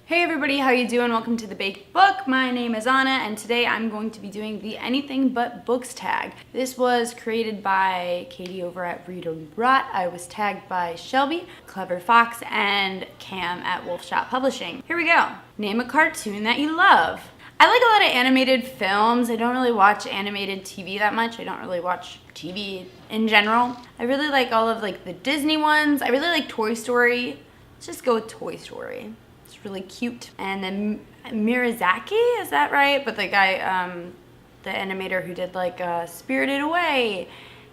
Hey everybody, how you doing? Welcome to The Baked Book. My name is Anna, and today I'm going to be doing the Anything But Books tag. This was created by Katie over at Read and Rot. I was tagged by Shelby, Clever Fox, and Cam at Wolfshot Publishing. Here we go. Name a cartoon that you love. I like a lot of animated films. I don't really watch animated TV that much. I don't really watch TV in general. I really like all of the Disney ones. I really like Toy Story. Let's just go with Toy Story. It's really cute. And then Miyazaki, is that right? But the guy, the animator who did Spirited Away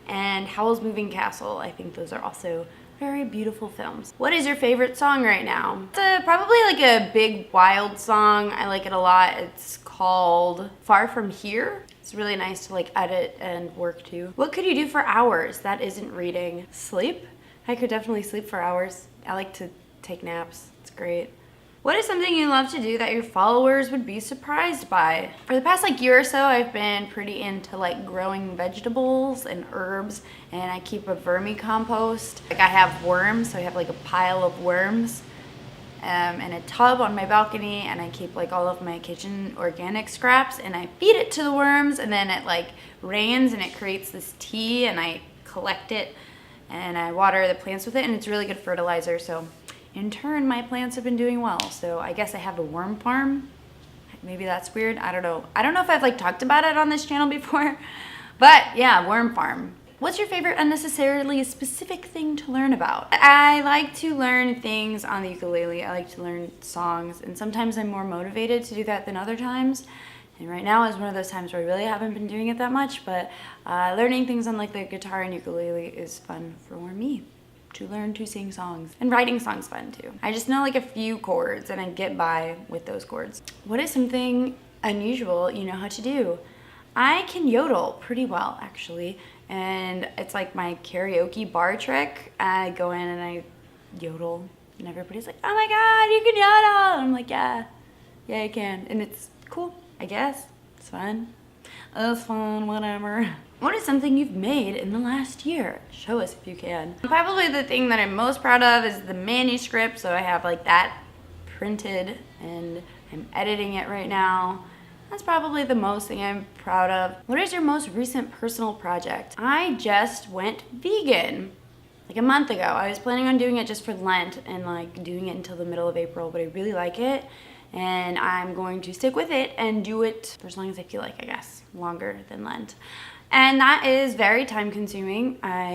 and Howl's Moving Castle, I think those are also very beautiful films. What is your favorite song right now? It's probably a big wild song. I like it a lot. It's called Far From Here. It's really nice to edit and work to. What could you do for hours that isn't reading? Sleep? I could definitely sleep for hours. I like to take naps. It's great. What is something you love to do that your followers would be surprised by? For the past year or so, I've been pretty into growing vegetables and herbs, and I keep a vermicompost. I have worms, so I have a pile of worms in a tub on my balcony, and I keep all of my kitchen organic scraps, and I feed it to the worms, and then it rains and it creates this tea, and I collect it and I water the plants with it, and it's really good fertilizer. So in turn, my plants have been doing well. So I guess I have a worm farm. Maybe that's weird. I don't know. I don't know if I've talked about it on this channel before, but yeah, worm farm. What's your favorite unnecessarily specific thing to learn about? I like to learn things on the ukulele. I like to learn songs, and sometimes I'm more motivated to do that than other times. And right now is one of those times where I really haven't been doing it that much, but learning things on the guitar and ukulele is fun for me. To learn to sing songs. And writing songs fun too. I just know a few chords and I get by with those chords. What is something unusual you know how to do? I can yodel pretty well actually, and it's my karaoke bar trick. I go in and I yodel and everybody's like, oh my god, you can yodel! And I'm like, yeah I can. And it's cool, I guess. It's fun. It's fun, whatever. What is something you've made in the last year? Show us if you can. Probably the thing that I'm most proud of is the manuscript. So I have that printed and I'm editing it right now. That's probably the most thing I'm proud of. What is your most recent personal project? I just went vegan a month ago. I was planning on doing it just for Lent and doing it until the middle of April, but I really like it. And I'm going to stick with it and do it for as long as I feel like, I guess, longer than Lent. And that is very time consuming. I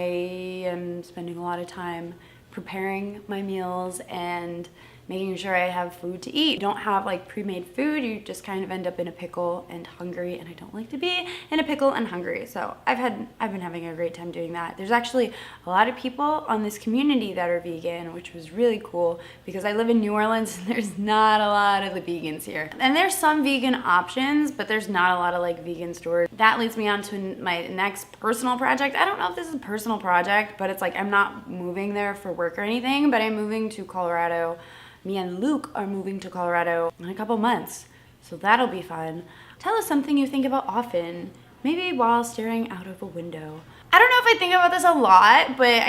am spending a lot of time preparing my meals and making sure I have food to eat. You don't have pre-made food, you just kind of end up in a pickle and hungry, and I don't like to be in a pickle and hungry. So I've been having a great time doing that. There's actually a lot of people on this community that are vegan, which was really cool because I live in New Orleans and there's not a lot of the vegans here. And there's some vegan options, but there's not a lot of vegan stores. That leads me on to my next personal project. I don't know if this is a personal project, but it's I'm not moving there for work or anything, but I'm moving to Colorado. Me and Luke are moving to Colorado in a couple months, so that'll be fun. Tell us something you think about often, maybe while staring out of a window. I don't know if I think about this a lot, but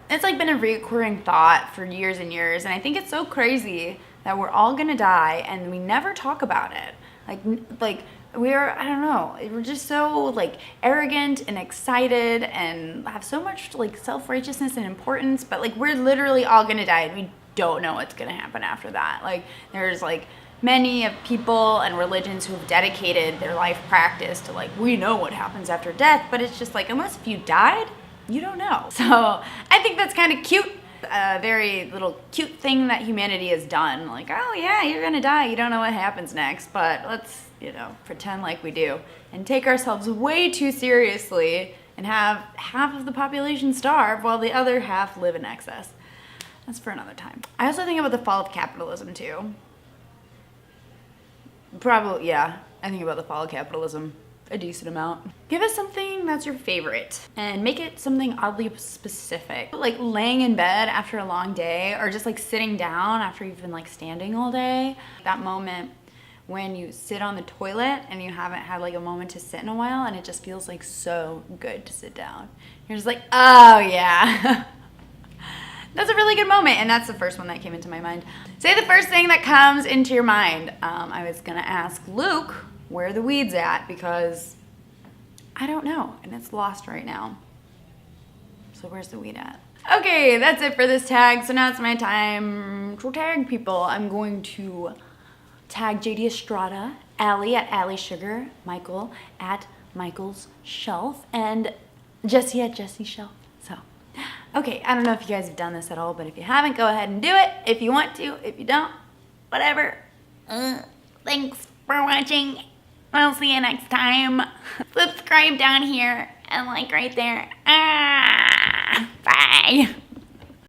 it's been a recurring thought for years and years, and I think it's so crazy that we're all gonna die and we never talk about it. We're, I don't know, we're just so arrogant and excited and have so much self-righteousness and importance, but we're literally all gonna die and we don't know what's gonna happen after that. There's many of people and religions who have dedicated their life practice to we know what happens after death, but it's just unless if you died, you don't know. So I think that's kind of cute. A very little cute thing that humanity has done. Oh yeah, you're gonna die, you don't know what happens next, but let's, pretend like we do and take ourselves way too seriously and have half of the population starve while the other half live in excess. That's for another time. I also think about the fall of capitalism too. Probably, yeah, I think about the fall of capitalism a decent amount. Give us something that's your favorite and make it something oddly specific. Laying in bed after a long day, or just sitting down after you've been standing all day. That moment when you sit on the toilet and you haven't had a moment to sit in a while and it just feels so good to sit down. You're just oh yeah. That's a really good moment, and that's the first one that came into my mind. Say the first thing that comes into your mind. I was gonna ask Luke where the weed's at because I don't know, and it's lost right now. So where's the weed at? Okay, that's it for this tag. So now it's my time to tag people. I'm going to tag JD Estrada, Allie at alliesugar, Michael at Michael's Shelf, and Jessie at Jessie's Shelf. So, okay, I don't know if you guys have done this at all, but if you haven't, go ahead and do it. If you want to, if you don't, whatever. Thanks for watching. I'll see you next time. Subscribe down here and like right there. Bye.